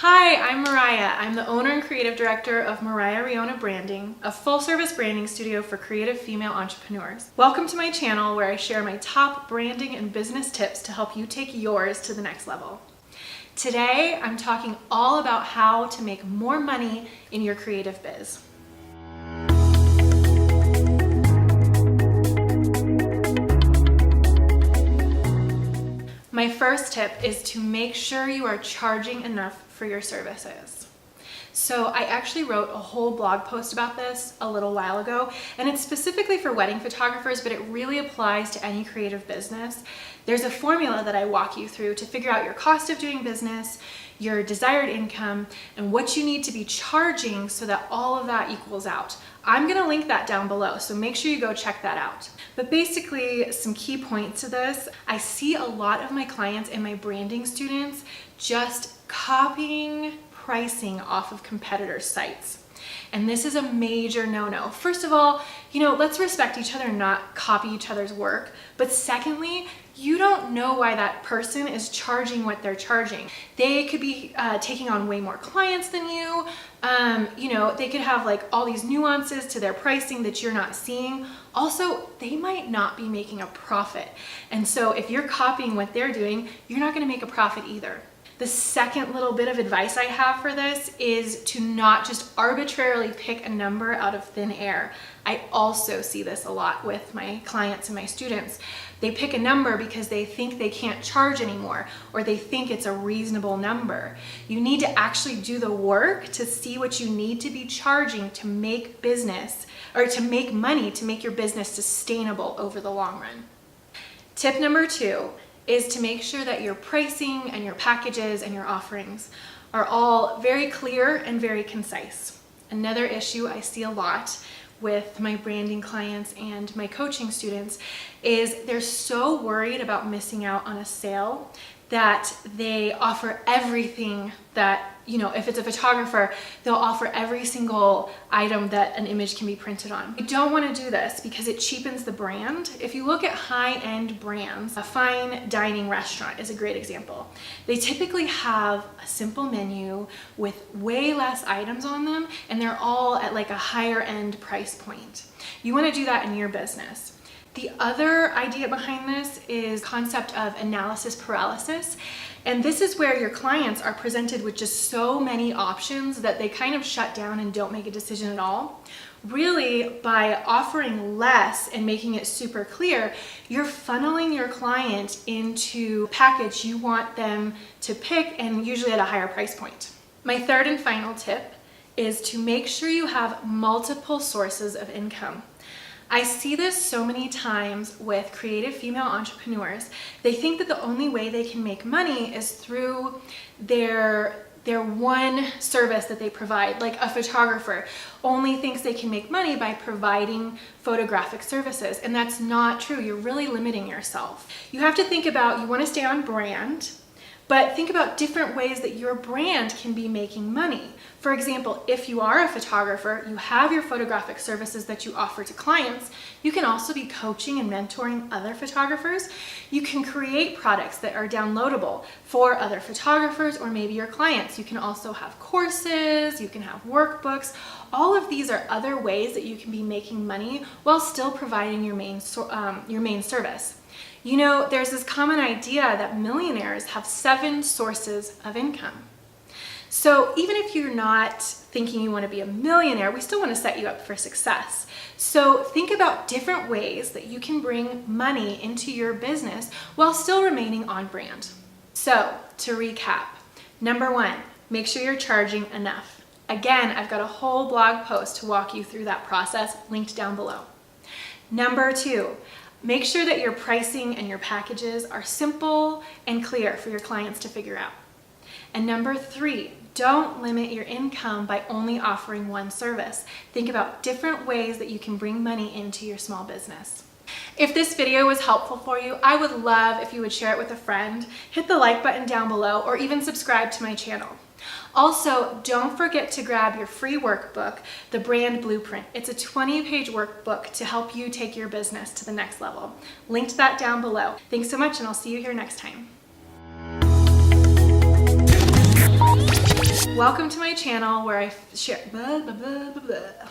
Hi, I'm Moriah. I'm the owner and creative director of Moriah Riona Branding, a full-service branding studio for creative female entrepreneurs. Welcome to my channel where I share my top branding and business tips to help you take yours to the next level. Today, I'm talking all about how to make more money in your creative biz. My first tip is to make sure you are charging enough for your services. So I actually wrote a whole blog post about this a little while ago, and it's specifically for wedding photographers, but it really applies to any creative business. There's a formula that I walk you through to figure out your cost of doing business, your desired income, and what you need to be charging so that all of that equals out. I'm gonna link that down below, so make sure you go check that out. But basically, some key points to this, I see a lot of my clients and my branding students just copying pricing off of competitors' sites. And this is a major no-no. First of all, let's respect each other and not copy each other's work. But secondly, you don't know why that person is charging what they're charging. They could be taking on way more clients than you. They could have like all these nuances to their pricing that you're not seeing. Also, they might not be making a profit. And so if you're copying what they're doing, you're not gonna make a profit either. The second little bit of advice I have for this is to not just arbitrarily pick a number out of thin air. I also see this a lot with my clients and my students. They pick a number because they think they can't charge anymore, or they think it's a reasonable number. You need to actually do the work to see what you need to be charging to make business, or to make money, to make your business sustainable over the long run. Tip number 2 is to make sure that your pricing and your packages and your offerings are all very clear and very concise. Another issue I see a lot with my branding clients and my coaching students is they're so worried about missing out on a sale that they offer everything that, if it's a photographer, they'll offer every single item that an image can be printed on. You don't want to do this because it cheapens the brand. If you look at high-end brands, a fine dining restaurant is a great example. They typically have a simple menu with way less items on them, and they're all at like a higher end price point. You want to do that in your business. The other idea behind this is concept of analysis paralysis. And this is where your clients are presented with just so many options that they kind of shut down and don't make a decision at all. Really, by offering less and making it super clear, you're funneling your client into a package you want them to pick, and usually at a higher price point. My third and final tip is to make sure you have multiple sources of income. I see this so many times with creative female entrepreneurs. They think that the only way they can make money is through their one service that they provide. Like a photographer only thinks they can make money by providing photographic services, and that's not true. You're really limiting yourself. You have to think about, you want to stay on brand, but think about different ways that your brand can be making money. For example, if you are a photographer, you have your photographic services that you offer to clients. You can also be coaching and mentoring other photographers. You can create products that are downloadable for other photographers or maybe your clients. You can also have courses, you can have workbooks. All of these are other ways that you can be making money while still providing your main service. There's this common idea that millionaires have 7 sources of income. So even if you're not thinking you want to be a millionaire, we still want to set you up for success. So think about different ways that you can bring money into your business while still remaining on brand. So to recap, number 1, make sure you're charging enough. Again, I've got a whole blog post to walk you through that process, linked down below. Number 2, make sure that your pricing and your packages are simple and clear for your clients to figure out. And number 3, don't limit your income by only offering one service. Think about different ways that you can bring money into your small business. If this video was helpful for you, I would love if you would share it with a friend, hit the like button down below, or even subscribe to my channel. Also, don't forget to grab your free workbook, The Brand Blueprint. It's a 20-page workbook to help you take your business to the next level. Linked that down below. Thanks so much, and I'll see you here next time. Welcome to my channel where I share blah, blah, blah, blah, blah.